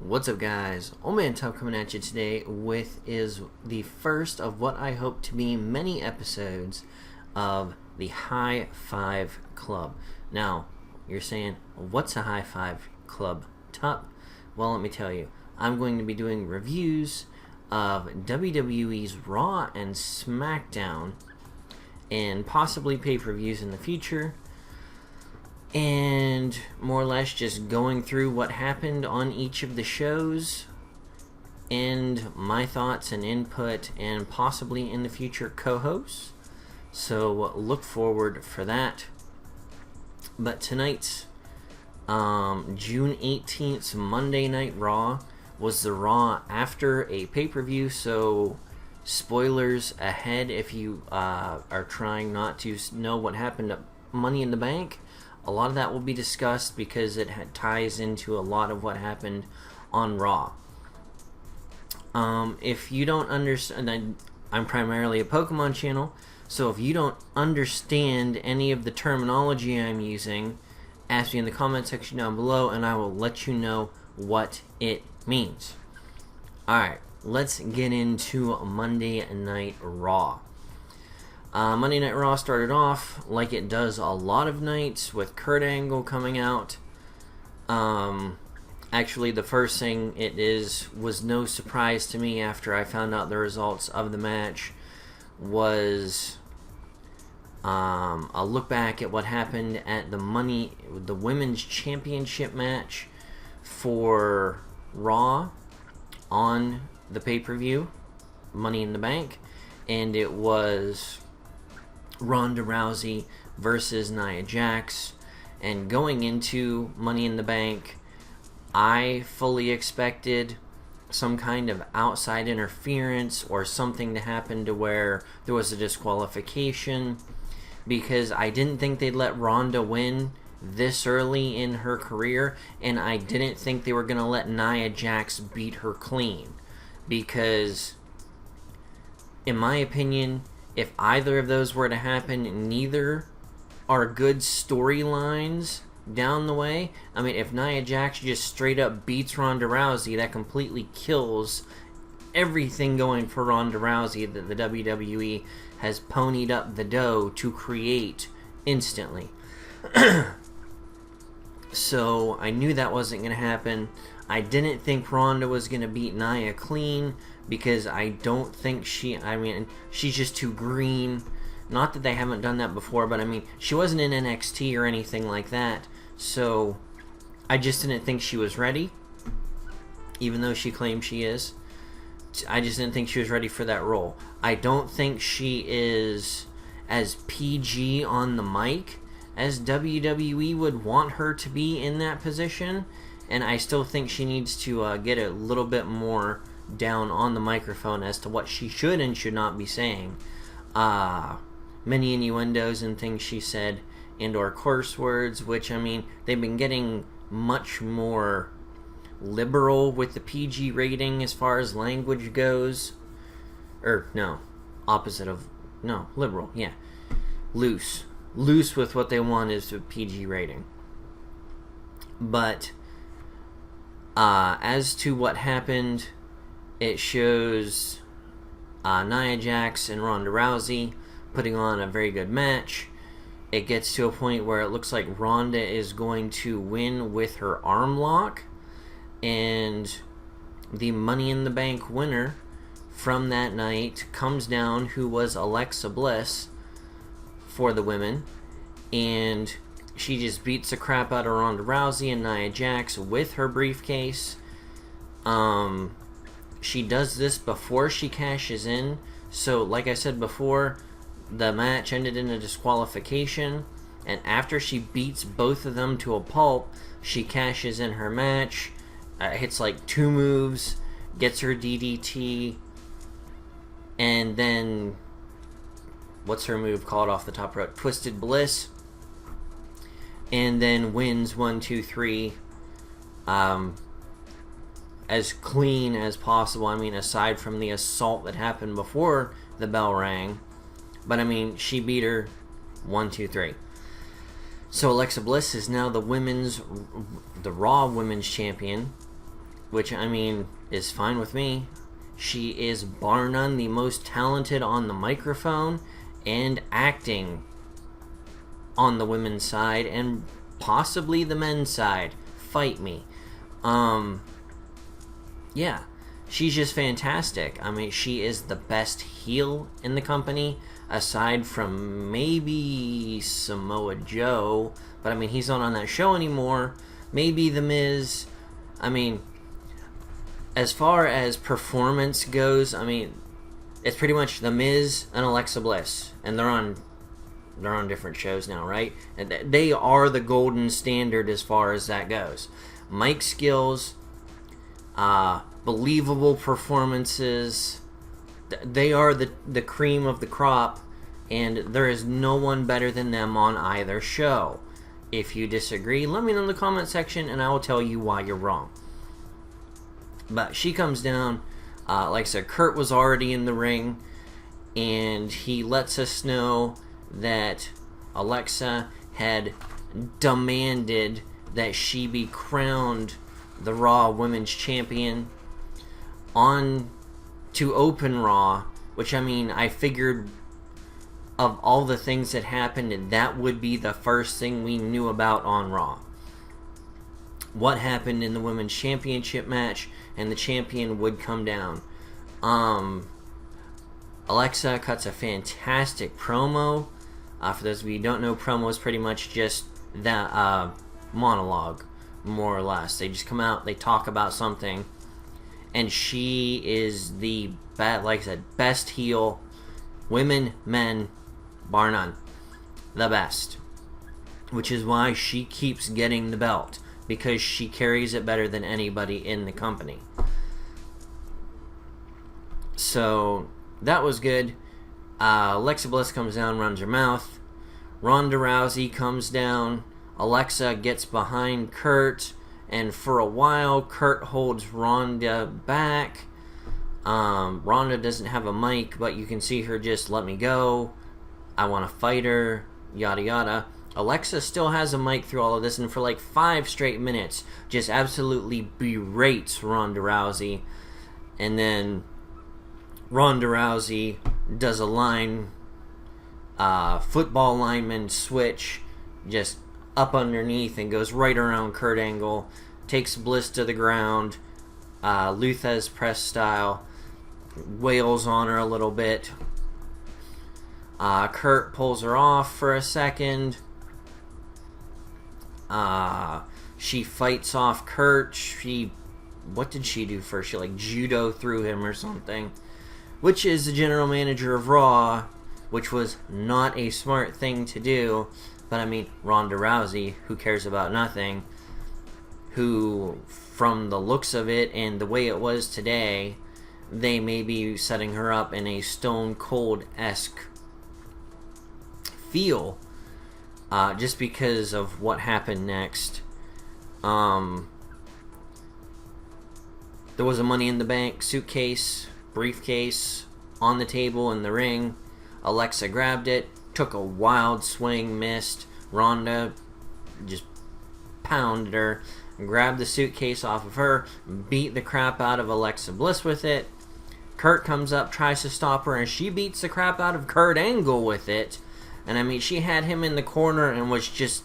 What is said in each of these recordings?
What's up, guys? OldManTup coming at you today with the first of what I hope to be many episodes of the High Five Club. Now, you're saying, what's a High Five Club, Tup? Well, let me tell you. I'm going to be doing reviews of WWE's Raw and SmackDown and possibly pay-per-views in the future, and more or less just going through what happened on each of the shows and my thoughts and input, and possibly in the future co-hosts. So look forward for that. But tonight's June 18th Monday Night Raw was the Raw after a pay-per-view, so spoilers ahead if you are trying not to know what happened at Money in the Bank. A lot of that will be discussed because it ties into a lot of what happened on Raw. If you don't understand, I'm primarily a Pokemon channel, so if you don't understand any of the terminology I'm using, ask me in the comment section down below and I will let you know what it means. Alright, let's get into Monday Night Raw. Monday Night Raw started off like it does a lot of nights with Kurt Angle coming out. Actually, the first thing was no surprise to me after I found out the results of the match was a look back at what happened at the Women's Championship match for Raw on the pay-per-view, Money in the Bank, and it was Ronda Rousey versus Nia Jax. And going into Money in the Bank, I fully expected some kind of outside interference or something to happen to where there was a disqualification, because I didn't think they'd let Ronda win this early in her career, and I didn't think they were going to let Nia Jax beat her clean, because in my opinion, if either of those were to happen, neither are good storylines down the way. I mean, if Nia Jax just straight up beats Ronda Rousey, that completely kills everything going for Ronda Rousey that the WWE has ponied up the dough to create instantly. So I knew that wasn't going to happen. I didn't think Ronda was going to beat Nia clean, because I don't think she's just too green. Not that they haven't done that before, but I mean, she wasn't in NXT or anything like that. So I just didn't think she was ready, even though she claims she is. I just didn't think she was ready for that role. I don't think she is as PG on the mic as WWE would want her to be in that position, and I still think she needs to get a little bit more down on the microphone as to what she should and should not be saying. Many innuendos and things she said, and or curse words, which, I mean, they've been getting much more liberal with the PG rating as far as language goes. Liberal, yeah. Loose with what they want is a PG rating. But as to what happened, it shows Nia Jax and Ronda Rousey putting on a very good match. It gets to a point where it looks like Ronda is going to win with her arm lock, and the Money in the Bank winner from that night comes down, who was Alexa Bliss for the women, and she just beats the crap out of Ronda Rousey and Nia Jax with her briefcase. She does this before she cashes in, so like I said before, the match ended in a disqualification, and after she beats both of them to a pulp, she cashes in her match, hits like 2 moves, gets her DDT, and then, what's her move called off the top rope? Twisted Bliss, and then wins 1, 2, 3, as clean as possible. I mean, aside from the assault that happened before the bell rang, but I mean, she beat her 1, 2, 3. So Alexa Bliss is now the Raw Women's Champion, which I mean is fine with me. She is bar none the most talented on the microphone and acting on the women's side and possibly the men's side. Fight me. Yeah, she's just fantastic. I mean, she is the best heel in the company, aside from maybe Samoa Joe, but I mean, he's not on that show anymore. Maybe The Miz. I mean, as far as performance goes, I mean, it's pretty much The Miz and Alexa Bliss, and they're on different shows now, right? And they are the golden standard as far as that goes. Mic skills, believable performances, they are the cream of the crop, and there is no one better than them on either show. If you disagree, let me know in the comment section and I will tell you why you're wrong. But she comes down, like I said, Kurt was already in the ring, and he lets us know that Alexa had demanded that she be crowned the Raw Women's Champion on to open Raw, which I mean, I figured of all the things that happened, that would be the first thing we knew about on Raw. What happened in the Women's Championship match, and the champion would come down. Alexa cuts a fantastic promo. For those of you who don't know, promo is pretty much just that monologue, more or less. They just come out, they talk about something, and she is the like I said, best heel, women, men, bar none, the best. Which is why she keeps getting the belt, because she carries it better than anybody in the company. So that was good. Alexa Bliss comes down, runs her mouth. Ronda Rousey comes down. Alexa gets behind Kurt, and for a while Kurt holds Ronda back. Ronda doesn't have a mic, but you can see her just, let me go, I want to fight her, yada yada. Alexa still has a mic through all of this, and for like 5 straight minutes just absolutely berates Ronda Rousey. And then Ronda Rousey does a line, football lineman switch, just up underneath and goes right around Kurt Angle, takes Bliss to the ground, Lou Thesz press style, wails on her a little bit. Kurt pulls her off for a second. She fights off Kurt. What did she do first? She like judo through him or something, which is the general manager of Raw, which was not a smart thing to do. But I mean, Ronda Rousey, who cares about nothing, who, from the looks of it and the way it was today, they may be setting her up in a Stone Cold-esque feel, just because of what happened next. There was a Money in the Bank suitcase, briefcase, on the table in the ring. Alexa grabbed it, took a wild swing, missed. Ronda just pounded her, grabbed the suitcase off of her, beat the crap out of Alexa Bliss with it. Kurt comes up, tries to stop her, and she beats the crap out of Kurt Angle with it. And I mean, she had him in the corner and was just,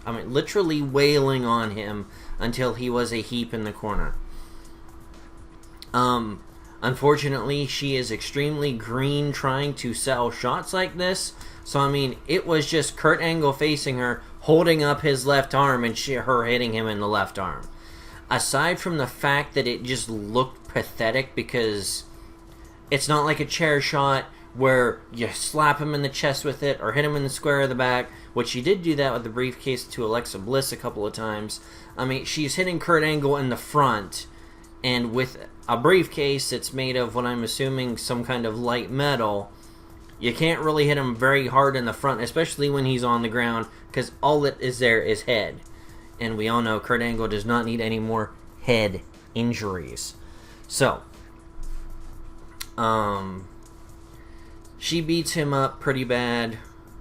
I mean, literally wailing on him until he was a heap in the corner. Unfortunately, she is extremely green trying to sell shots like this. So, I mean, it was just Kurt Angle facing her, holding up his left arm, and her hitting him in the left arm. Aside from the fact that it just looked pathetic, because it's not like a chair shot where you slap him in the chest with it or hit him in the square of the back, which she did do that with the briefcase to Alexa Bliss a couple of times. I mean, she's hitting Kurt Angle in the front, and with a briefcase that's made of what I'm assuming some kind of light metal, you can't really hit him very hard in the front, especially when he's on the ground, because all that is there is head. And we all know Kurt Angle does not need any more head injuries. So, she beats him up pretty bad.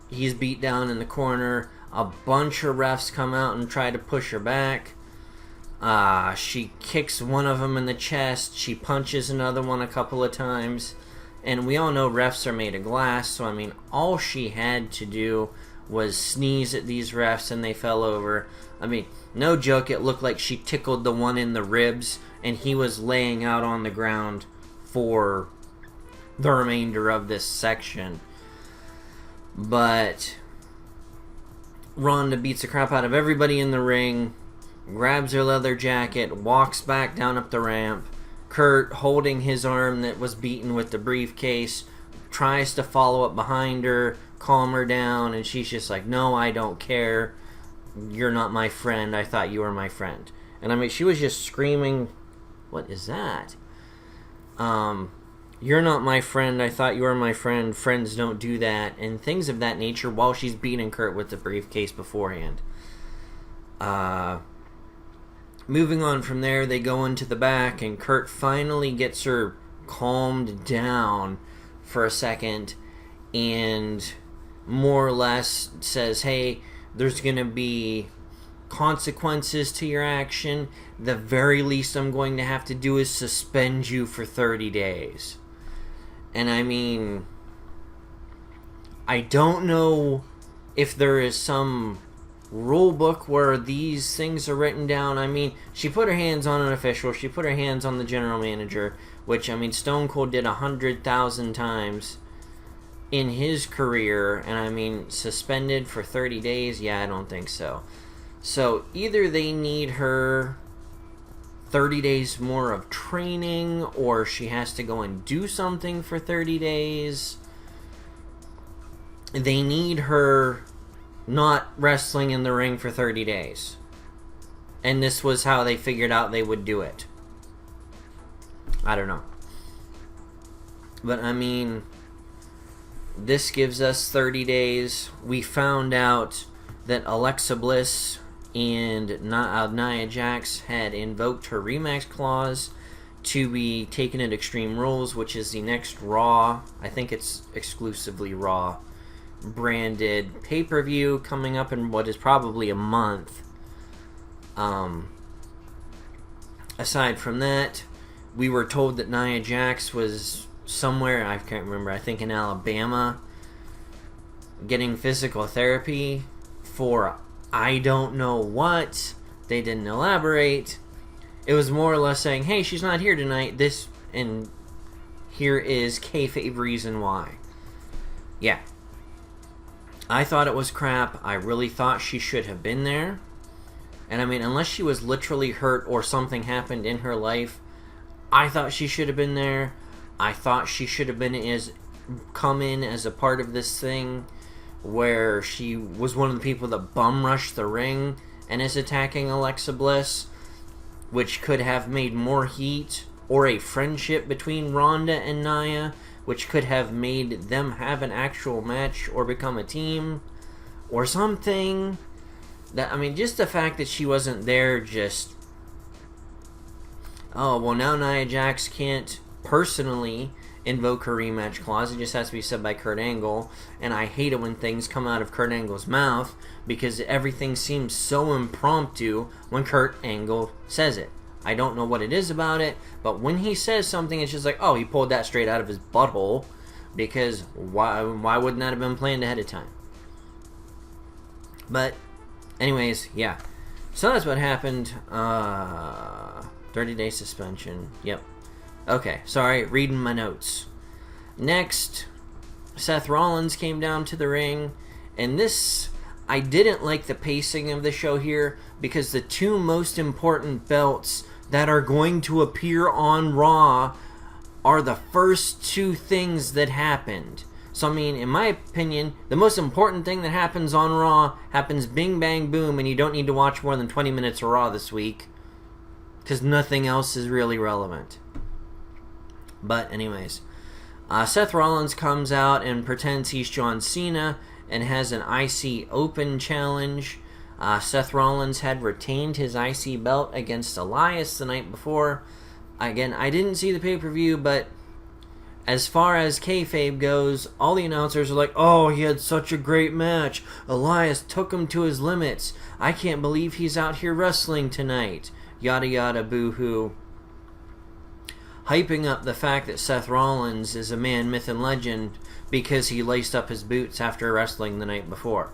He's beat down in the corner. A bunch of refs come out and try to push her back. She kicks one of them in the chest. She punches another one a couple of times. And we all know refs are made of glass, so I mean, all she had to do was sneeze at these refs and they fell over. I mean, no joke, it looked like she tickled the one in the ribs and he was laying out on the ground for the remainder of this section. But Ronda beats the crap out of everybody in the ring, grabs her leather jacket, walks back down up the ramp. Kurt, holding his arm that was beaten with the briefcase, tries to follow up behind her, calm her down, and she's just like, no, I don't care. You're not my friend. I thought you were my friend. And I mean, she was just screaming, what is that? You're not my friend. I thought you were my friend. Friends don't do that. And things of that nature while she's beating Kurt with the briefcase beforehand. Moving on from there, they go into the back, and Kurt finally gets her calmed down for a second and more or less says, hey, there's going to be consequences to your action. The very least I'm going to have to do is suspend you for 30 days. And I mean, I don't know if there is some rule book where these things are written down. I mean, she put her hands on an official. She put her hands on the general manager, which, I mean, Stone Cold did 100,000 times in his career. And, I mean, suspended for 30 days? Yeah, I don't think so. So, either they need her 30 days more of training, or she has to go and do something for 30 days. They need her not wrestling in the ring for 30 days. And this was how they figured out they would do it. I don't know. But I mean, this gives us 30 days. We found out that Alexa Bliss and Nia Jax had invoked her Remax clause to be taken at Extreme Rules, which is the next Raw, I think it's exclusively Raw, branded pay-per-view coming up in what is probably a month. Aside from that, we were told that Nia Jax was somewhere, I can't remember, I think in Alabama, getting physical therapy for I don't know what. They didn't elaborate. It was more or less saying, hey, she's not here tonight, this, and here is kayfabe reason why. Yeah. I thought it was crap. I really thought she should have been there. And I mean, unless she was literally hurt or something happened in her life, I thought she should have been there. I thought she should have come in as a part of this thing where she was one of the people that bum rushed the ring and is attacking Alexa Bliss, which could have made more heat, or a friendship between Ronda and Nia, which could have made them have an actual match or become a team or something. That, I mean, just the fact that she wasn't there, just, oh, well, now Nia Jax can't personally invoke her rematch clause. It just has to be said by Kurt Angle, and I hate it when things come out of Kurt Angle's mouth because everything seems so impromptu when Kurt Angle says it. I don't know what it is about it, but when he says something, it's just like, oh, he pulled that straight out of his butthole, because why wouldn't that have been planned ahead of time? But, anyways, yeah. So that's what happened. 30-day suspension. Yep. Okay, sorry, reading my notes. Next, Seth Rollins came down to the ring, and this, I didn't like the pacing of the show here, because the two most important belts that are going to appear on Raw are the first two things that happened. So, I mean, in my opinion, the most important thing that happens on Raw happens bing, bang, boom, and you don't need to watch more than 20 minutes of Raw this week, because nothing else is really relevant. But anyways, Seth Rollins comes out and pretends he's John Cena and has an IC Open challenge. Seth Rollins had retained his IC belt against Elias the night before. Again, I didn't see the pay-per-view, but as far as kayfabe goes, all the announcers are like, oh, he had such a great match. Elias took him to his limits. I can't believe he's out here wrestling tonight. yada yada boo hoo, hyping up the fact that Seth Rollins is a man, myth, and legend because he laced up his boots after wrestling the night before.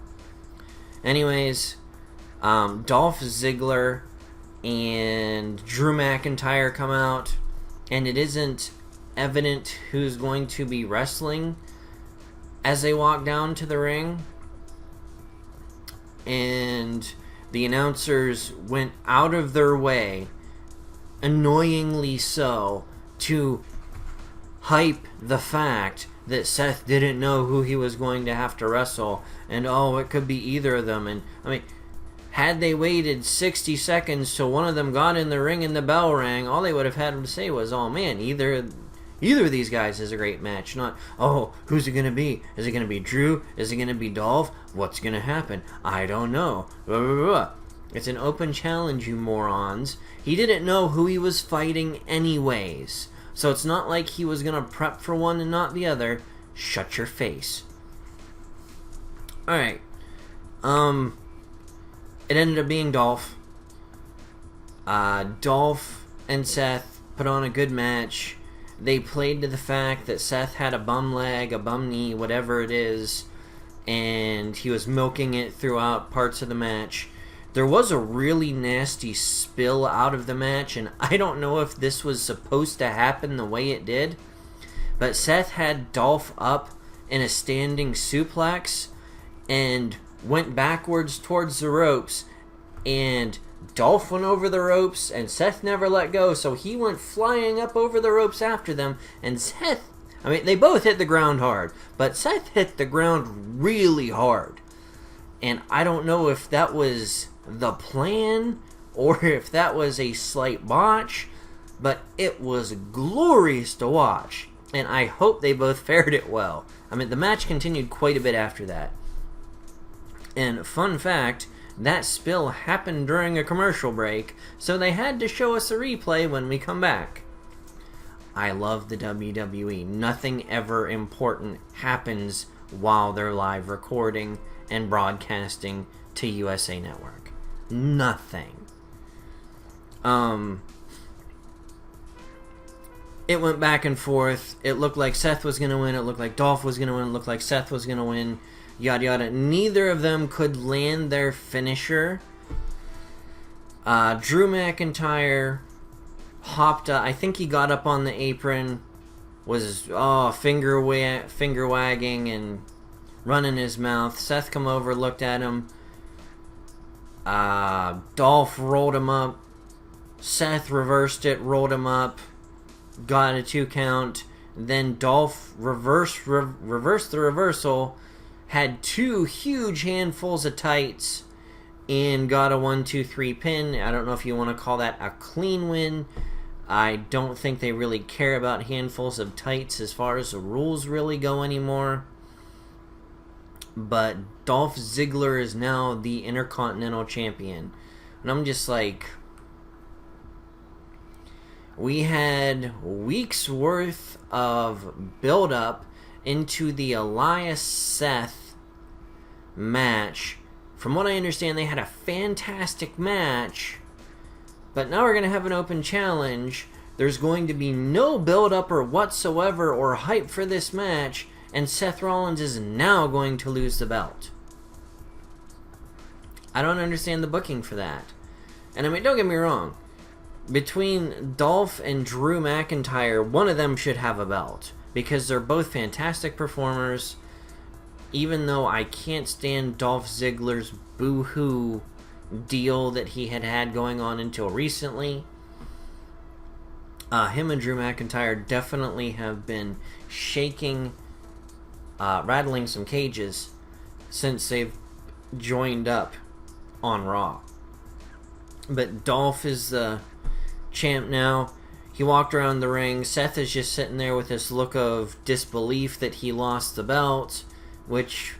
Anyways, Dolph Ziggler and Drew McIntyre come out, and it isn't evident who's going to be wrestling as they walk down to the ring. And the announcers went out of their way, annoyingly so, to hype the fact that Seth didn't know who he was going to have to wrestle, and it could be either of them. And I mean, had they waited 60 seconds till one of them got in the ring and the bell rang, all they would have had to say was, oh man, either of these guys is a great match. Not, who's it going to be? Is it going to be Drew? Is it going to be Dolph? What's going to happen? I don't know. Blah, blah, blah. It's an open challenge, you morons. He didn't know who he was fighting anyways. So it's not like he was going to prep for one and not the other. Shut your face. Alright. It ended up being Dolph. Dolph and Seth put on a good match. They played to the fact that Seth had a bum leg, a bum knee, whatever it is, and he was milking it throughout parts of the match. There was a really nasty spill out of the match, and I don't know if this was supposed to happen the way it did, but Seth had Dolph up in a standing suplex and went backwards towards the ropes, and Dolph went over the ropes, and Seth never let go, so he went flying up over the ropes after them, and Seth, I mean, they both hit the ground hard, but Seth hit the ground really hard. And I don't know if that was the plan, or if that was a slight botch, but it was glorious to watch, and I hope they both fared it well. I mean, the match continued quite a bit after that. And fun fact, that spill happened during a commercial break, so they had to show us a replay when we come back. I love the WWE. Nothing ever important happens while they're live recording and broadcasting to USA Network. Nothing. It went back and forth. It looked like Seth was going to win. It looked like Dolph was going to win. It looked like Seth was going to win. Yada yada. Neither of them could land their finisher. Drew McIntyre hopped up. I think he got up on the apron, was finger wagging and running his mouth. Seth come over, looked at him. Dolph rolled him up. Seth reversed it, rolled him up, got a 2 count. Then Dolph reversed the reversal, had 2 huge handfuls of tights, and got a 1-2-3 pin. I don't know if you want to call that a clean win. I don't think they really care about handfuls of tights as far as the rules really go anymore. But Dolph Ziggler is now the Intercontinental Champion. And I'm just like, we had weeks worth of build-up into the Elias-Seth match. From what I understand, they had a fantastic match, but now we're going to have an open challenge. There's going to be no build-up or whatsoever or hype for this match, and Seth Rollins is now going to lose the belt. I don't understand the booking for that. And I mean, don't get me wrong. Between Dolph and Drew McIntyre, one of them should have a belt, because they're both fantastic performers, even though I can't stand Dolph Ziggler's boo-hoo deal that he had going on until recently. Him and Drew McIntyre definitely have been rattling some cages since they've joined up on Raw. But Dolph is the champ now. He walked around the ring. Seth is just sitting there with this look of disbelief that he lost the belt, which,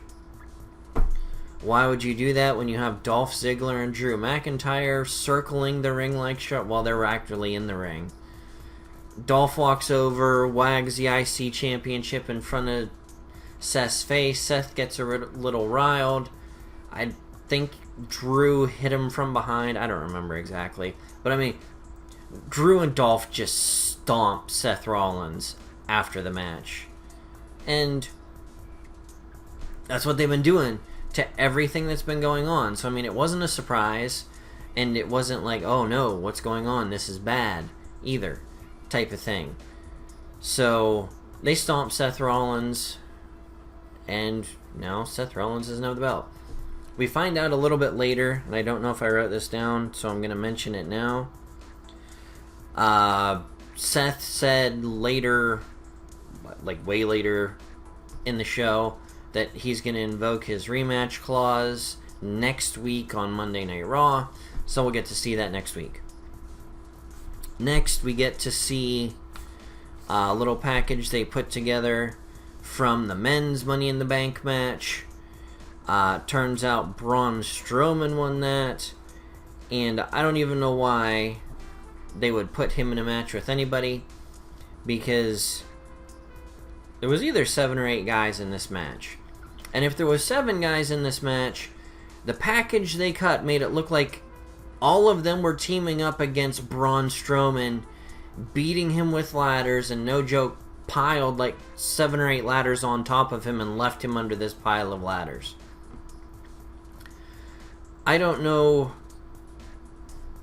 why would you do that when you have Dolph Ziggler and Drew McIntyre circling the ring like shit while they're actually in the ring? Dolph walks over, wags the IC championship in front of Seth's face. Seth gets a little riled. think Drew hit him from behind. I don't remember exactly. But I mean, Drew and Dolph just stomped Seth Rollins after the match. And that's what they've been doing to everything that's been going on. So, I mean, it wasn't a surprise. And it wasn't like, oh no, what's going on? This is bad either type of thing. So, they stomped Seth Rollins. And now Seth Rollins doesn't have the belt. We find out a little bit later, and I don't know if I wrote this down, so I'm going to mention it now. Seth said later, like way later in the show, that he's going to invoke his rematch clause next week on Monday Night Raw, so we'll get to see that next week. Next, we get to see a little package they put together from the men's Money in the Bank match. Turns out Braun Strowman won that, and I don't even know why they would put him in a match with anybody, because there was either 7 or 8 guys in this match. And if there was 7 guys in this match, the package they cut made it look like all of them were teaming up against Braun Strowman, beating him with ladders, and no joke, piled like 7 or 8 ladders on top of him and left him under this pile of ladders. I don't know.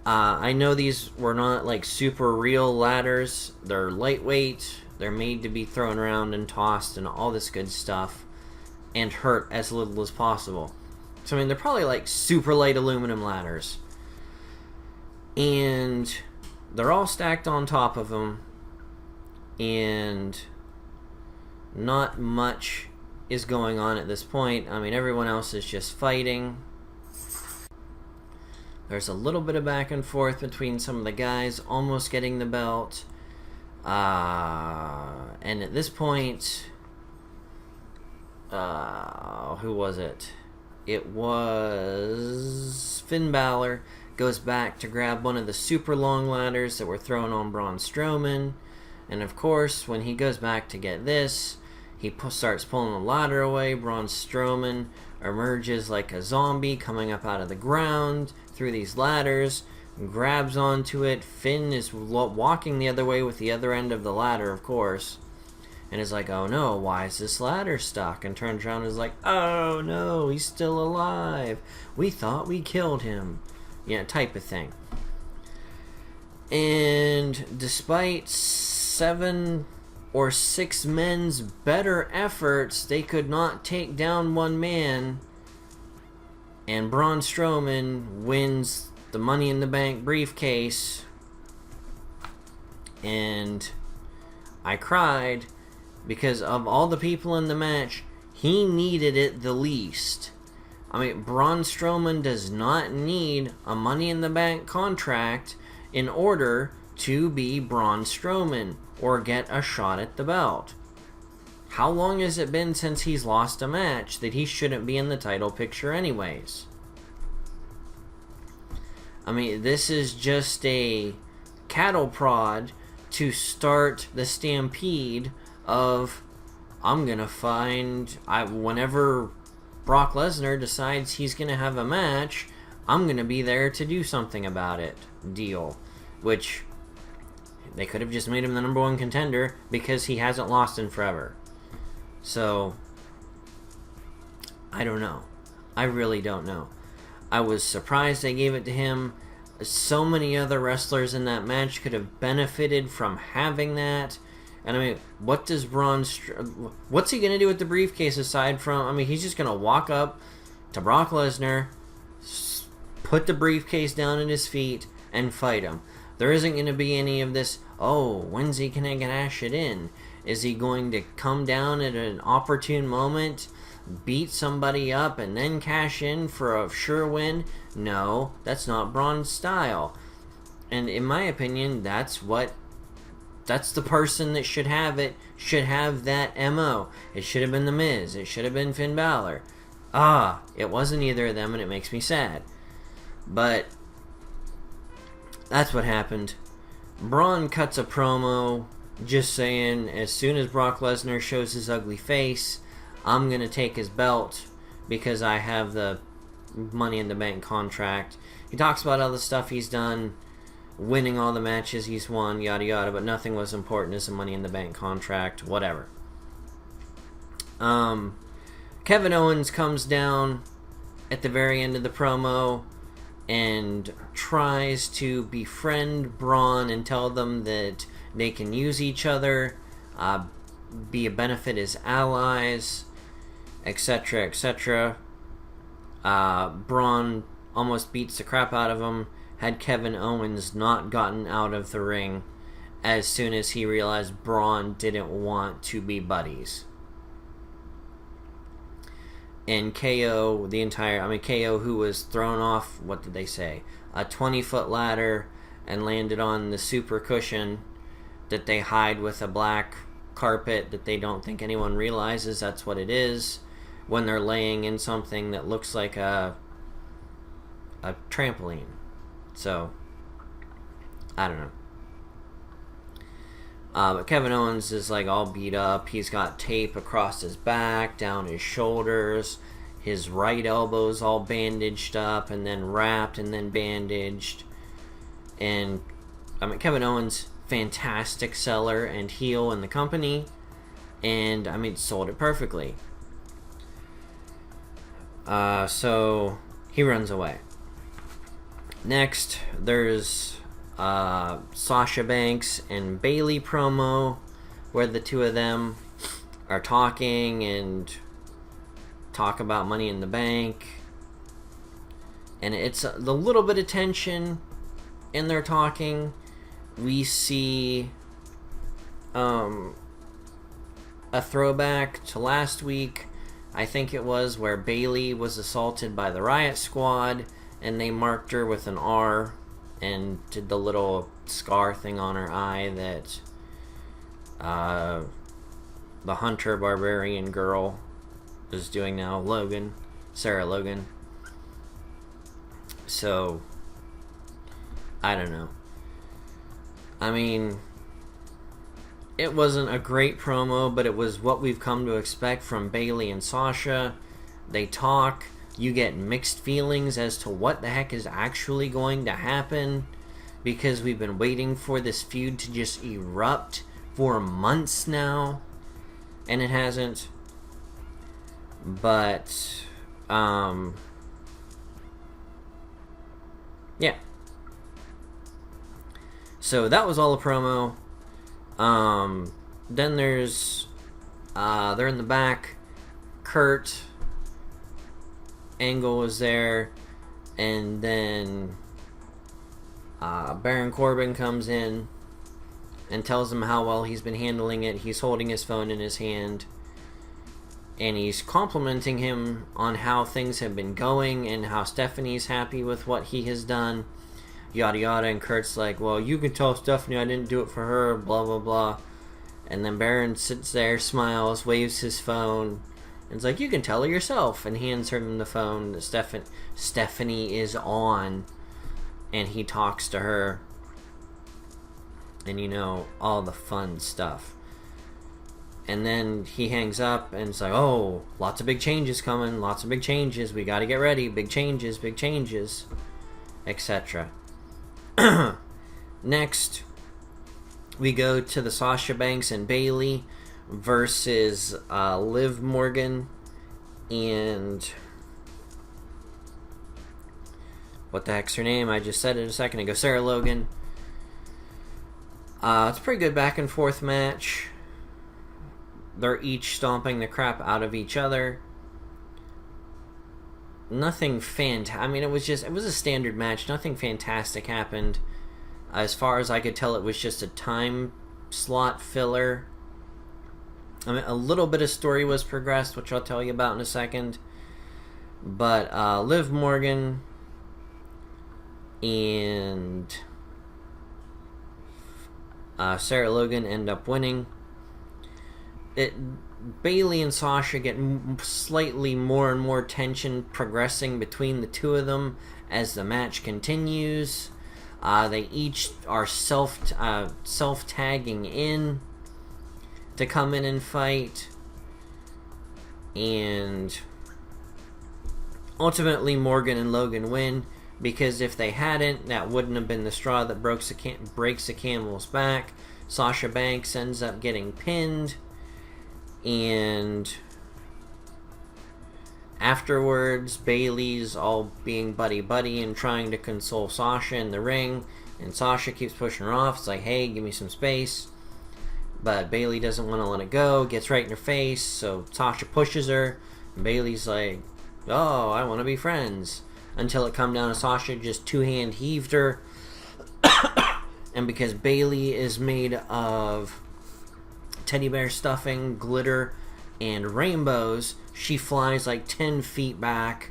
I know these were not like super real ladders. They're lightweight. They're made to be thrown around and tossed and all this good stuff, and hurt as little as possible. So I mean, they're probably like super light aluminum ladders. And they're all stacked on top of them. And not much is going on at this point. I mean, everyone else is just fighting. There's a little bit of back and forth between some of the guys almost getting the belt. And at this point, who was it? It was Finn Balor goes back to grab one of the super long ladders that were thrown on Braun Strowman. And of course, when he goes back to get this, he starts pulling the ladder away. Braun Strowman emerges like a zombie coming up out of the ground through these ladders, grabs onto it. Finn is walking the other way with the other end of the ladder, of course, and is like, oh no, why is this ladder stuck? And turns around and is like, oh no, he's still alive. We thought we killed him. Yeah, type of thing. And despite 7 or 6 men's better efforts, they could not take down one man, and Braun Strowman wins the Money in the Bank briefcase. And I cried, because of all the people in the match, he needed it the least. I mean, Braun Strowman does not need a Money in the Bank contract in order to be Braun Strowman or get a shot at the belt. How long has it been since he's lost a match that he shouldn't be in the title picture anyways? I mean, this is just a cattle prod to start the stampede of, I'm going to find, whenever Brock Lesnar decides he's going to have a match, I'm going to be there to do something about it deal. Which, they could have just made him the number 1 contender because he hasn't lost in forever. So, I don't know. I really don't know. I was surprised they gave it to him. So many other wrestlers in that match could have benefited from having that. And I mean, what does what's he going to do with the briefcase aside from, I mean, he's just going to walk up to Brock Lesnar, put the briefcase down at his feet, and fight him. There isn't going to be any of this, oh, when's he going to cash it in? Is he going to come down at an opportune moment, beat somebody up, and then cash in for a sure win? No, that's not Braun's style. And in my opinion, that's the person that should have it, should have that MO. It should have been The Miz. It should have been Finn Balor. It wasn't either of them, and it makes me sad. But that's what happened. Braun cuts a promo just saying, as soon as Brock Lesnar shows his ugly face, I'm going to take his belt because I have the Money in the Bank contract. He talks about all the stuff he's done, winning all the matches he's won, yada yada, but nothing was important as a Money in the Bank contract, whatever. Kevin Owens comes down at the very end of the promo and tries to befriend Braun and tell them that they can use each other, be a benefit as allies, etc., etc. Braun almost beats the crap out of him had Kevin Owens not gotten out of the ring as soon as he realized Braun didn't want to be buddies. And KO, KO, who was thrown off, what did they say? A 20-foot ladder and landed on the super cushion that they hide with a black carpet that they don't think anyone realizes that's what it is when they're laying in something that looks like a trampoline. So, I don't know. But Kevin Owens is like all beat up. He's got tape across his back, down his shoulders. His right elbow's all bandaged up and then wrapped and then bandaged. And Kevin Owens, fantastic seller and heel in the company. And sold it perfectly. So he runs away. Next, there's Sasha Banks and Bayley promo where the two of them are talking and talk about Money in the Bank, and it's a little bit of tension in their talking. We see a throwback to last week, I think it was, where Bayley was assaulted by the Riot Squad and they marked her with an R and did the little scar thing on her eye that the Hunter Barbarian girl is doing now, Sarah Logan. So, I don't know. It wasn't a great promo, but it was what we've come to expect from Bayley and Sasha. They talk. You get mixed feelings as to what the heck is actually going to happen, because we've been waiting for this feud to just erupt for months now, and it hasn't. But, yeah. So that was all the promo. Then there's, they're in the back. Kurt Angle was there, and then Baron Corbin comes in and tells him how well he's been handling it. He's holding his phone in his hand, and he's complimenting him on how things have been going and how Stephanie's happy with what he has done, yada yada. And Kurt's like, well, you can tell Stephanie I didn't do it for her, blah blah blah. And then Baron sits there, smiles, waves his phone, and it's like, you can tell her yourself, and hands her the phone that Stephanie is on, and he talks to her, and all the fun stuff. And then he hangs up, and it's like, oh, lots of big changes coming, lots of big changes, we gotta get ready, big changes, etc. Next, we go to the Sasha Banks and Bayley versus Liv Morgan and what the heck's her name? I just said it a second ago. Sarah Logan. It's a pretty good back and forth match. They're each stomping the crap out of each other. Nothing fantastic. It was a standard match. Nothing fantastic happened. As far as I could tell, it was just a time slot filler. A little bit of story was progressed, which I'll tell you about in a second. But Liv Morgan and Sarah Logan end up winning. Bayley and Sasha get slightly more and more tension progressing between the two of them as the match continues. They each are self-tagging in to come in and fight, and Ultimately, Morgan and Logan win, because if they hadn't, that wouldn't have been the straw that breaks the camel's back. Sasha Banks ends up getting pinned, and afterwards, Bayley's all being buddy-buddy and trying to console Sasha in the ring, and Sasha keeps pushing her off. It's like, hey, give me some space. But Bayley doesn't want to let it go, gets right in her face, so Sasha pushes her, and Bayley's like, oh, I want to be friends. Until it come down to Sasha just two-hand heaved her. And because Bayley is made of teddy bear stuffing, glitter, and rainbows, she flies like 10 feet back.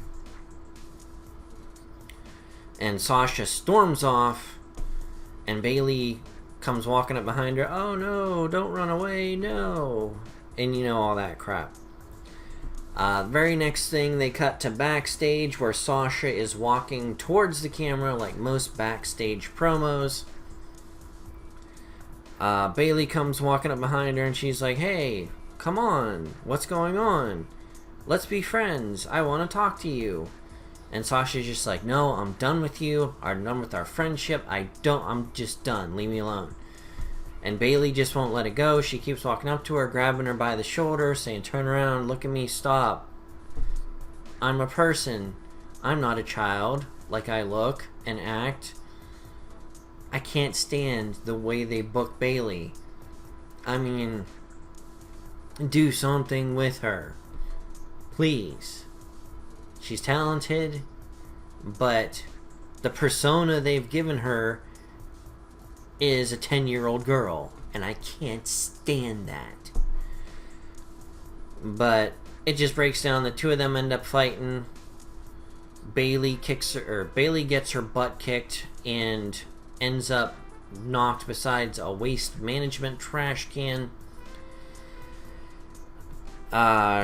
And Sasha storms off, and Bayley comes walking up behind her. Oh no, don't run away, no. And you know, all that crap. Very next thing, they cut to backstage where Sasha is walking towards the camera like most backstage promos. Bayley comes walking up behind her and she's like, hey, come on, what's going on? Let's be friends. I want to talk to you. And Sasha's just like, no, I'm done with you. I'm done with our friendship. I'm just done. Leave me alone. And Bayley just won't let it go. She keeps walking up to her, grabbing her by the shoulder, saying, turn around, look at me, stop. I'm a person. I'm not a child, like I look and act. I can't stand the way they book Bayley. I mean, do something with her. Please. She's talented, but the persona they've given her is a 10-year-old girl, and I can't stand that. But it just breaks down. The two of them end up fighting. Bayley gets her butt kicked and ends up knocked besides a waste management trash can.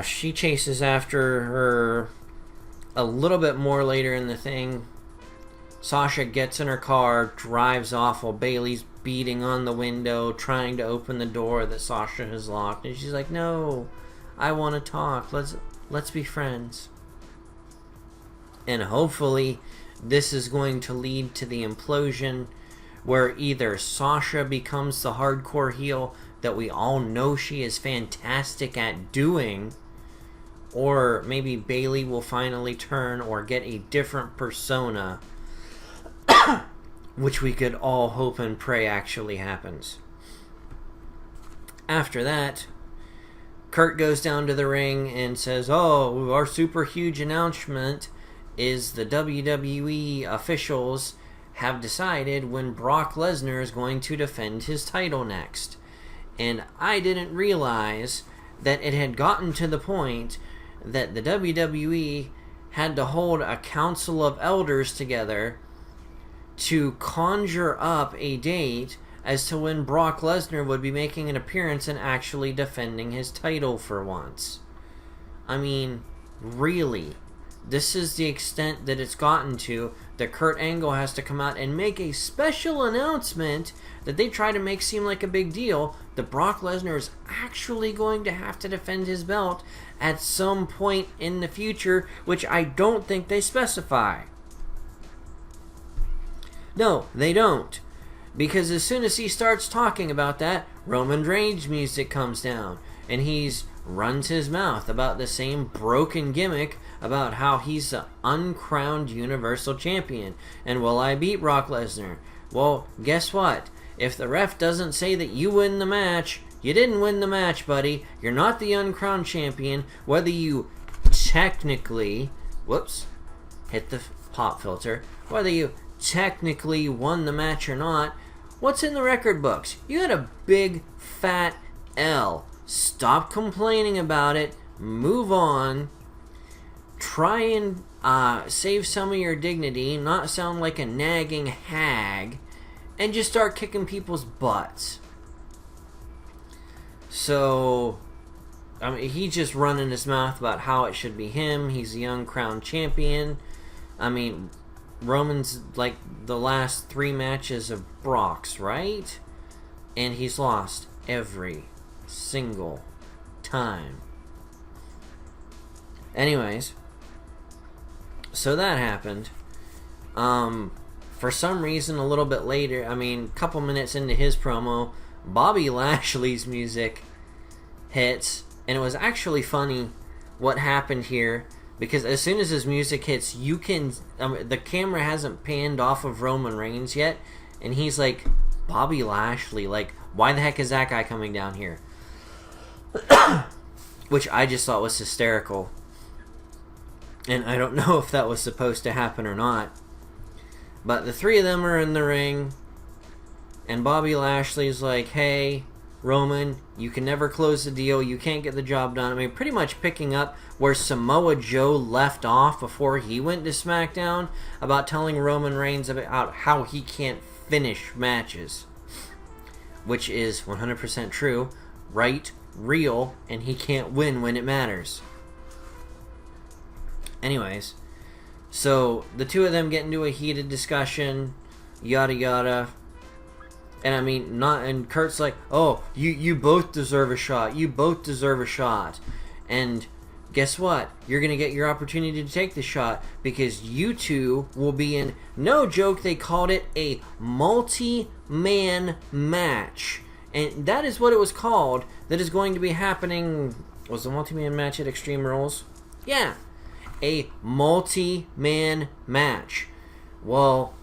She chases after her a little bit more later in the thing. Sasha gets in her car, drives off while Bayley's beating on the window, trying to open the door that Sasha has locked. And she's like, no, I want to talk. Let's be friends. And hopefully this is going to lead to the implosion where either Sasha becomes the hardcore heel that we all know she is fantastic at doing, or maybe Bayley will finally turn or get a different persona, which we could all hope and pray actually happens. After that, Kurt goes down to the ring and says, oh, our super huge announcement is the WWE officials have decided when Brock Lesnar is going to defend his title next. And I didn't realize that it had gotten to the point that the WWE had to hold a council of elders together to conjure up a date as to when Brock Lesnar would be making an appearance and actually defending his title for once. I mean, really? This is the extent that it's gotten to, that Kurt Angle has to come out and make a special announcement that they try to make seem like a big deal, that Brock Lesnar is actually going to have to defend his belt at some point in the future, which I don't think they specify. No, they don't. Because as soon as he starts talking about that, Roman Reigns music comes down, and he's runs his mouth about the same broken gimmick about how he's the uncrowned Universal Champion. And will I beat Brock Lesnar? Well, guess what? If the ref doesn't say that you win the match, you didn't win the match, buddy. You're not the uncrowned champion. Whether you technically... Whoops. Hit the pop filter. Whether you technically won the match or not, what's in the record books? You had a big fat L. Stop complaining about it. Move on. Try and save some of your dignity, not sound like a nagging hag, and just start kicking people's butts. So, I mean, he's just running his mouth about how it should be him. He's the uncrowned champion. I mean, Roman's like the last 3 matches of Brock's, right? And he's lost every single time. Anyways, So that happened. For some reason, a little bit later, a couple minutes into his promo, Bobby Lashley's music hits, and it was actually funny what happened here, because as soon as his music hits, you can, the camera hasn't panned off of Roman Reigns yet, and he's like, Bobby Lashley, like, why the heck is that guy coming down here? Which I just thought was hysterical. And I don't know if that was supposed to happen or not. But the three of them are in the ring, and Bobby Lashley's like, hey, Roman, you can never close the deal. You can't get the job done. Pretty much picking up where Samoa Joe left off before he went to SmackDown, about telling Roman Reigns about how he can't finish matches. Which is 100% true, right, real, and he can't win when it matters. Anyways, so the two of them get into a heated discussion, yada yada. And and Kurt's like, oh, you both deserve a shot. You both deserve a shot. And guess what? You're going to get your opportunity to take the shot, because you two will be in, no joke, they called it a multi-man match. And that is what it was called. That is going to be happening. Was the multi-man match at Extreme Rules? Yeah. A multi-man match. Well,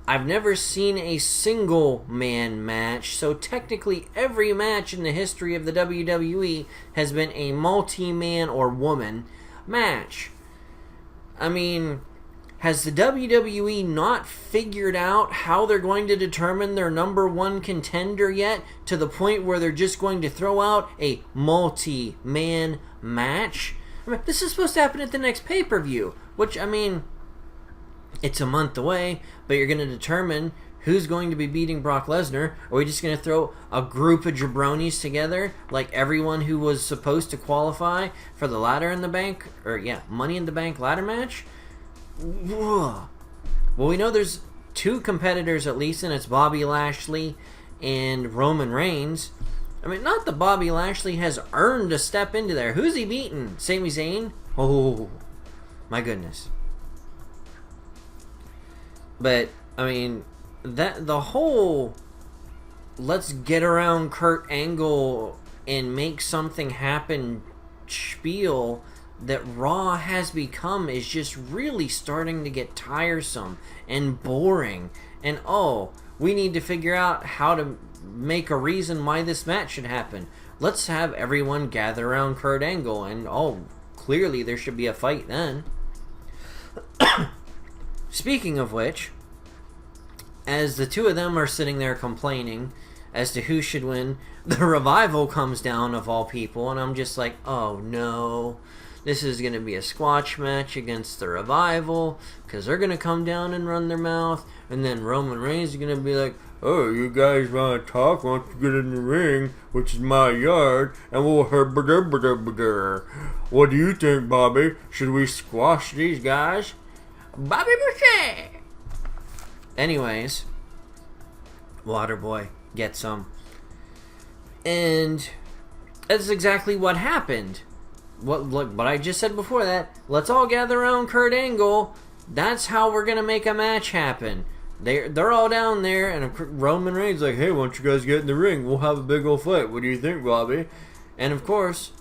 I've never seen a single man match, so technically every match in the history of the WWE has been a multi-man or woman match. Has the WWE not figured out how they're going to determine their number one contender yet, to the point where they're just going to throw out a multi-man match? This is supposed to happen at the next pay-per-view, which, it's a month away, but you're going to determine who's going to be beating Brock Lesnar. Are we just going to throw a group of jabronis together, like everyone who was supposed to qualify for the Money in the Bank ladder match? Well, we know there's two competitors at least, and it's Bobby Lashley and Roman Reigns. Not that Bobby Lashley has earned a step into there. Who's he beaten? Sami Zayn? Oh, my goodness. But, that the whole let's get around Kurt Angle and make something happen spiel that Raw has become is just really starting to get tiresome and boring. And, we need to figure out how to make a reason why this match should happen. Let's have everyone gather around Kurt Angle, and clearly there should be a fight then. Speaking of which, as the two of them are sitting there complaining as to who should win, the Revival comes down, of all people, and I'm just like, oh no, this is going to be a squash match against the Revival, because they're going to come down and run their mouth, and then Roman Reigns is going to be like, oh, you guys want to talk? Why don't you get in the ring, which is my yard, and we'll What do you think, Bobby? Should we squash these guys? Bobby Boucher! Anyways, Waterboy gets some. And that's exactly what happened. What I just said before that. Let's all gather around Kurt Angle. That's how we're going to make a match happen. They're all down there, and Roman Reigns like, hey, why don't you guys get in the ring? We'll have a big old fight. What do you think, Bobby? And of course,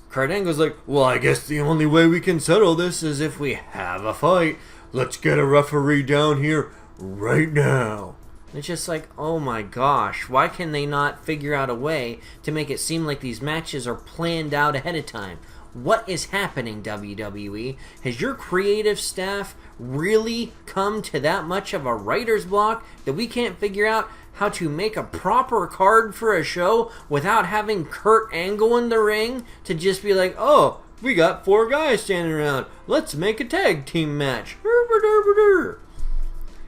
Kurt Angle's like, well, I guess the only way we can settle this is if we have a fight. Let's get a referee down here right now. It's just like, oh my gosh, why can they not figure out a way to make it seem like these matches are planned out ahead of time? What is happening, WWE? Has your creative staff really come to that much of a writer's block that we can't figure out how to make a proper card for a show without having Kurt Angle in the ring to just be like, oh, we got 4 guys standing around. Let's make a tag team match.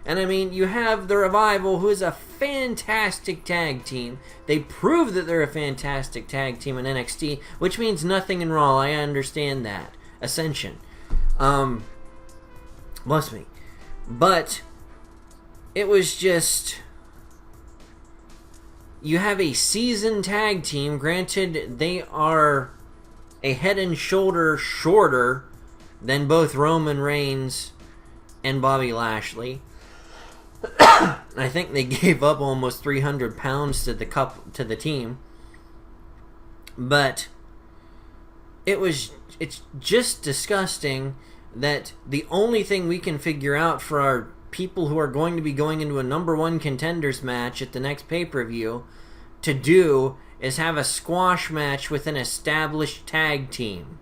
And you have the Revival, who is a fantastic tag team. They prove that they're a fantastic tag team in NXT, which means nothing in Raw. I understand that. Ascension. Bless me. But it was just, you have a seasoned tag team. Granted, they are a head and shoulder shorter then both Roman Reigns and Bobby Lashley. I think they gave up almost 300 pounds to the team. But it's just disgusting that the only thing we can figure out for our people who are going to be going into a number one contenders match at the next pay-per-view to do is have a squash match with an established tag team.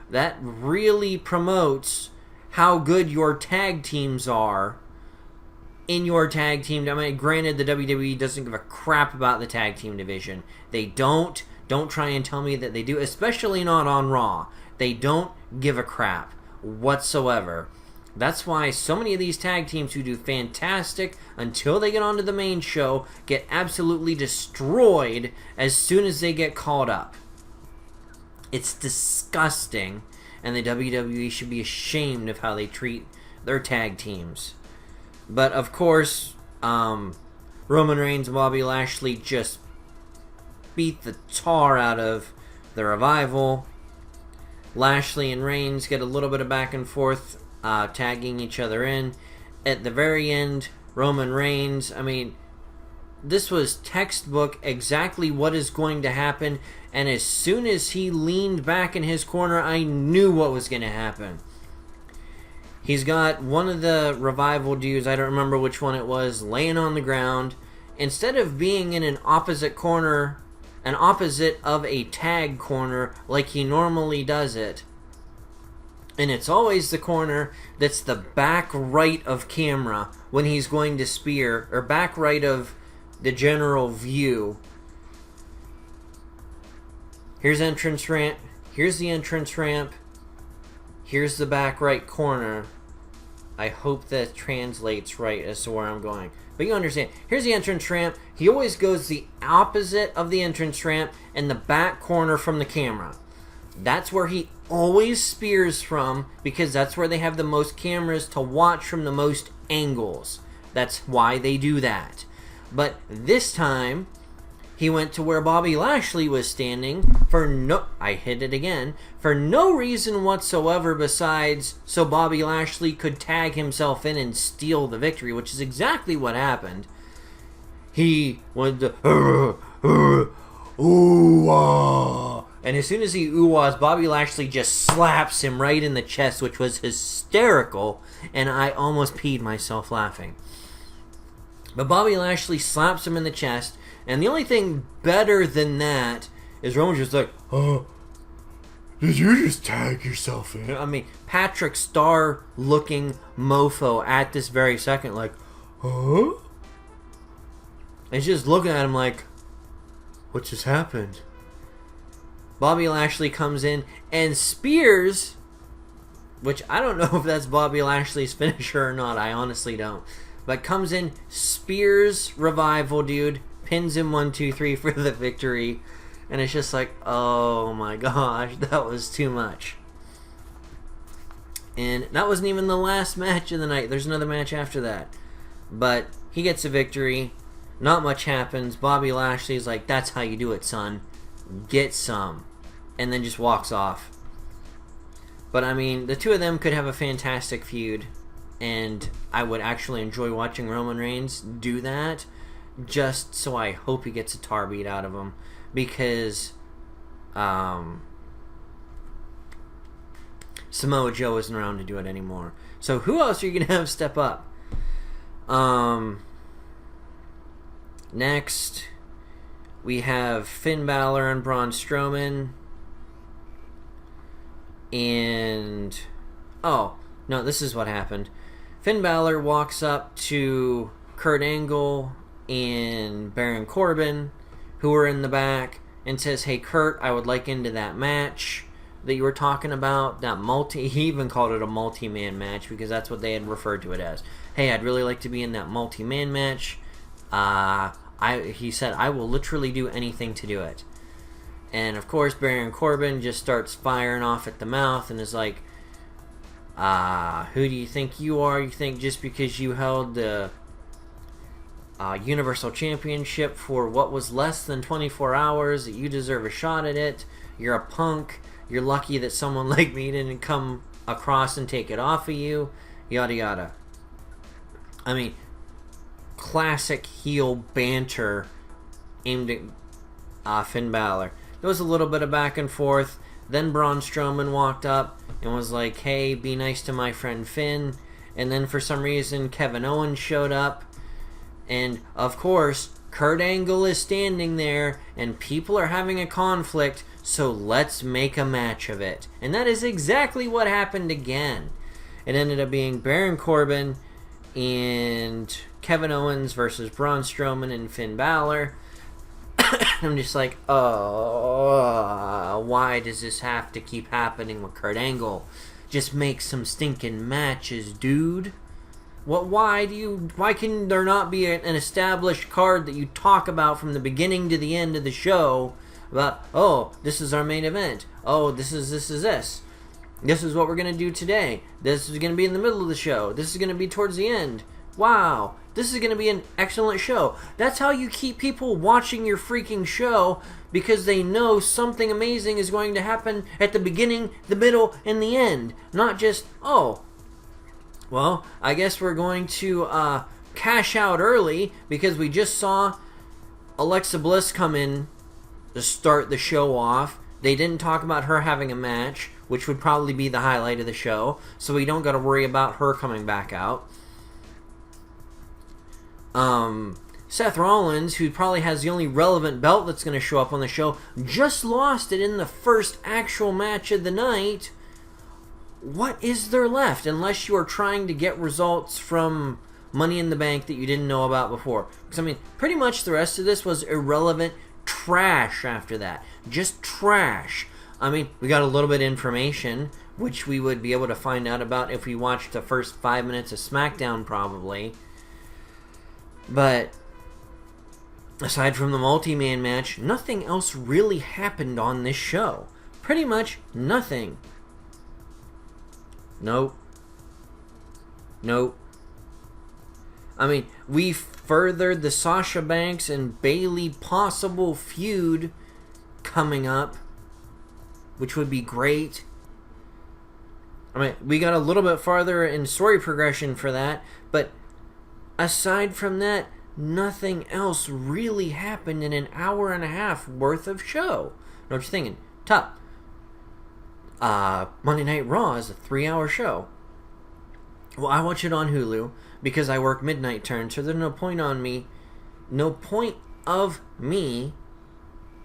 That really promotes how good your tag teams are in your tag team. I mean, granted, the WWE doesn't give a crap about the tag team division. They don't. Don't try and tell me that they do, especially not on Raw. They don't give a crap whatsoever. That's why so many of these tag teams who do fantastic until they get onto the main show get absolutely destroyed as soon as they get called up. It's disgusting, and the WWE should be ashamed of how they treat their tag teams. But of course, Roman Reigns and Bobby Lashley just beat the tar out of the Revival. Lashley and Reigns get a little bit of back and forth, tagging each other in. At the very end, Roman Reigns, I mean, this was textbook exactly what is going to happen, and as soon as he leaned back in his corner, I knew what was going to happen. He's got one of the Revival dudes, I don't remember which one it was, laying on the ground. Instead of being in an opposite corner, an opposite of a tag corner like he normally does it, and it's always the corner that's the back right of camera when he's going to spear, or back right of the general view. Here's entrance ramp. Here's the entrance ramp. Here's the back right corner. I hope that translates right as to where I'm going. But you understand. Here's the entrance ramp. He always goes the opposite of the entrance ramp and the back corner from the camera. That's where he always spears from, because that's where they have the most cameras to watch from the most angles. That's why they do that. But this time, he went to where Bobby Lashley was standing I hit it again, for no reason whatsoever besides so Bobby Lashley could tag himself in and steal the victory, which is exactly what happened. He went to, ooh-ah. And as soon as he ooh-ahs, Bobby Lashley just slaps him right in the chest, which was hysterical, and I almost peed myself laughing. But Bobby Lashley slaps him in the chest, and the only thing better than that is Roman's just like, oh, did you just tag yourself in? I mean, Patrick Star looking mofo at this very second, like, huh? And he's just looking at him like, what just happened? Bobby Lashley comes in and spears, which I don't know if that's Bobby Lashley's finisher or not. I honestly don't. But comes in, spears Revival dude, pins him 1, 2, 3 for the victory. And it's just like, oh my gosh, that was too much. And that wasn't even the last match of the night. There's another match after that. But he gets a victory. Not much happens. Bobby Lashley's like, that's how you do it, son. Get some. And then just walks off. But I mean, the two of them could have a fantastic feud. And I would actually enjoy watching Roman Reigns do that. Just so I hope he gets a tar beat out of him. Because Samoa Joe isn't around to do it anymore. So who else are you going to have step up? Next, we have Finn Balor and Braun Strowman. And, oh, no, this is what happened. Finn Balor walks up to Kurt Angle and Baron Corbin, who are in the back, and says, hey, Kurt, I would like into that match that you were talking about. He even called it a multi-man match, because that's what they had referred to it as. Hey, I'd really like to be in that multi-man match. He said, I will literally do anything to do it. And, of course, Baron Corbin just starts firing off at the mouth and is like, who do you think you are? You think just because you held the Universal Championship for what was less than 24 hours that you deserve a shot at it? You're a punk. You're lucky that someone like me didn't come across and take it off of you, yada yada. I mean, classic heel banter aimed at Finn Balor. There was a little bit of back and forth. Then Braun Strowman walked up and was like, hey, be nice to my friend Finn. And then for some reason, Kevin Owens showed up. And, of course, Kurt Angle is standing there, and people are having a conflict, so let's make a match of it. And that is exactly what happened again. It ended up being Baron Corbin and Kevin Owens versus Braun Strowman and Finn Balor. I'm just like, oh, why does this have to keep happening with Kurt Angle? Just make some stinking matches, dude. Why can there not be an established card that you talk about from the beginning to the end of the show about, oh, this is our main event. Oh, this is this. This is what we're going to do today. This is going to be in the middle of the show. This is going to be towards the end. Wow, this is going to be an excellent show. That's how you keep people watching your freaking show, because they know something amazing is going to happen at the beginning, the middle, and the end. Not just, oh, well, I guess we're going to cash out early because we just saw Alexa Bliss come in to start the show off. They didn't talk about her having a match, which would probably be the highlight of the show, so we don't got to worry about her coming back out. Seth Rollins, who probably has the only relevant belt that's going to show up on the show, just lost it in the first actual match of the night. What is there left, unless you are trying to get results from Money in the Bank that you didn't know about before? Because, I mean, pretty much the rest of this was irrelevant trash after that. Just trash. I mean, we got a little bit of information, which we would be able to find out about if we watched the first 5 minutes of SmackDown, probably. But aside from the multi-man match, nothing else really happened on this show. Pretty much nothing. Nope. I mean, we furthered the Sasha Banks and Bayley possible feud coming up, which would be great. I mean, we got a little bit farther in story progression for that, but aside from that, nothing else really happened in an hour and a half worth of show. Know what you're thinking? Tup. Monday Night Raw is a 3-hour show. Well, I watch it on Hulu because I work midnight turn, so there's no point of me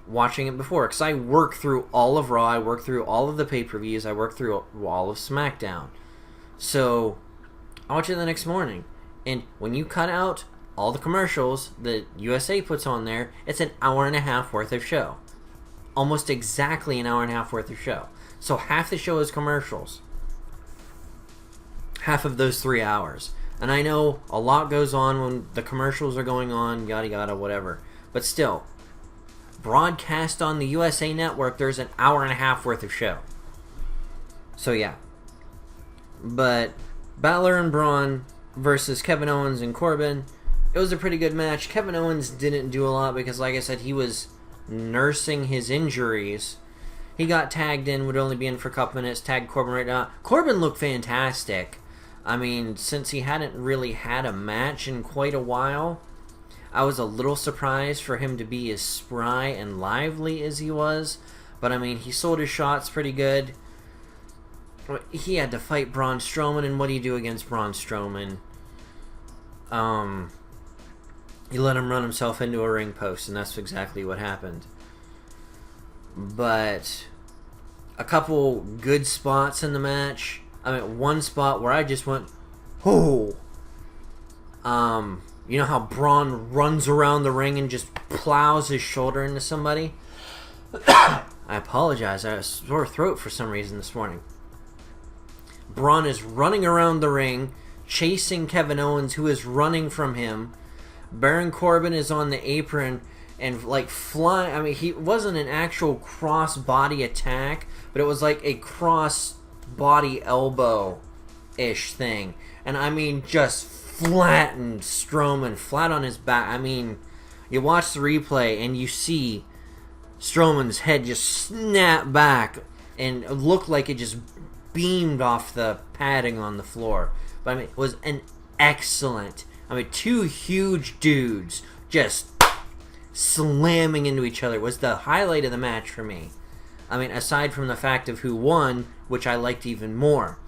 watching it before, because I work through all of Raw, I work through all of the pay-per-views, I work through all of SmackDown. So I watch it the next morning. And when you cut out all the commercials that USA puts on there, it's an hour and a half worth of show. Almost exactly an hour and a half worth of show. So half the show is commercials. Half of those 3 hours. And I know a lot goes on when the commercials are going on, yada yada, whatever. But still, broadcast on the USA Network, there's an hour and a half worth of show. So yeah. But Balor and Braun versus Kevin Owens and Corbin, it was a pretty good match. Kevin Owens didn't do a lot because, like I said, he was nursing his injuries. He got tagged in, would only be in for a couple minutes, tagged Corbin right now. Corbin looked fantastic. I mean, since he hadn't really had a match in quite a while, I was a little surprised for him to be as spry and lively as he was. But, I mean, he sold his shots pretty good. He had to fight Braun Strowman, and what do you do against Braun Strowman? You let him run himself into a ring post, and that's exactly what happened. But a couple good spots in the match. I mean, one spot where I just went, oh. You know how Braun runs around the ring and just plows his shoulder into somebody? I apologize. I have a sore throat for some reason this morning. Braun is running around the ring, chasing Kevin Owens, who is running from him. Baron Corbin is on the apron and like flying. I mean, he wasn't an actual cross-body attack, but it was like a cross-body elbow-ish thing. And I mean, just flattened Strowman flat on his back. I mean, you watch the replay and you see Strowman's head just snap back and look like it just beamed off the padding on the floor. But I mean, it was an excellent. I mean, two huge dudes just slamming into each other was the highlight of the match for me. I mean, aside from the fact of who won, which I liked even more.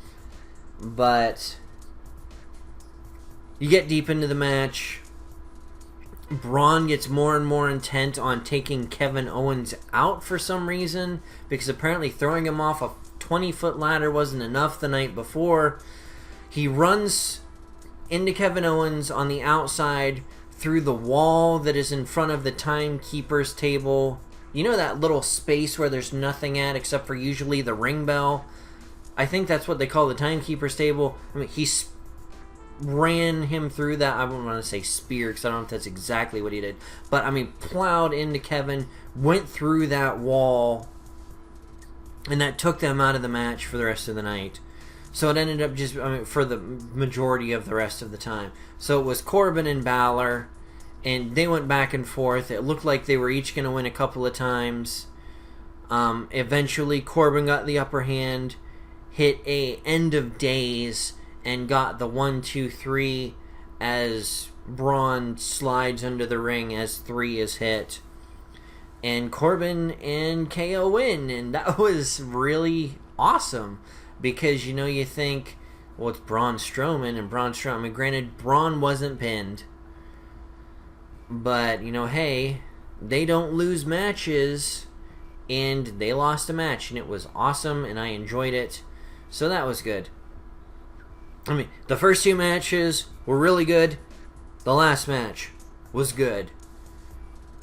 But you get deep into the match. Braun gets more and more intent on taking Kevin Owens out for some reason, because apparently throwing him off a 20-foot ladder wasn't enough the night before. He runs into Kevin Owens on the outside through the wall that is in front of the timekeeper's table. You know that little space where there's nothing at except for usually the ring bell? I think that's what they call the timekeeper's table. I mean, he ran him through that. I don't want to say spear because I don't know if that's exactly what he did. But, I mean, plowed into Kevin, went through that wall, and that took them out of the match for the rest of the night. So it ended up just, I mean, for the majority of the rest of the time. So it was Corbin and Balor, and they went back and forth. It looked like they were each going to win a couple of times. Eventually, Corbin got the upper hand, hit a end of days, and got the 1-2-3 as Braun slides under the ring as 3 is hit. And Corbin and KO win, and that was really awesome. Because, you know, you think, well, it's Braun Strowman, and Braun Strowman, I mean, granted, Braun wasn't pinned. But, you know, hey, they don't lose matches, and they lost a match, and it was awesome, and I enjoyed it. So that was good. I mean, the first 2 matches were really good. The last match was good.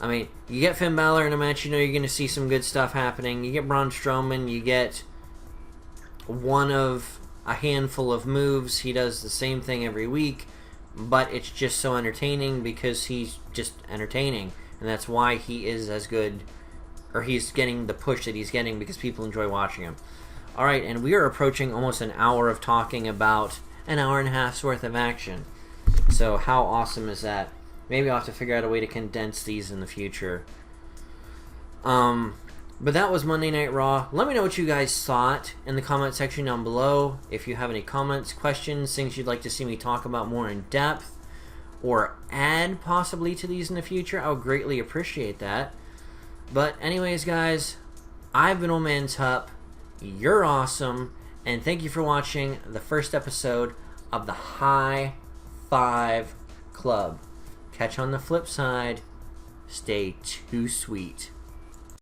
I mean, you get Finn Balor in a match, you know you're going to see some good stuff happening. You get Braun Strowman, you get one of a handful of moves. He does the same thing every week, but it's just so entertaining because he's just entertaining, and that's why he is as good, or he's getting the push that he's getting, because people enjoy watching him. Alright, and we are approaching almost an hour of talking about an hour and a half's worth of action. So how awesome is that? Maybe I'll have to figure out a way to condense these in the future. But that was Monday Night Raw. Let me know what you guys thought in the comment section down below. If you have any comments, questions, things you'd like to see me talk about more in depth, or add possibly to these in the future, I would greatly appreciate that. But anyways, guys, I've been OldManTup. You're awesome. And thank you for watching the first episode of the High Five Club. Catch you on the flip side. Stay too sweet.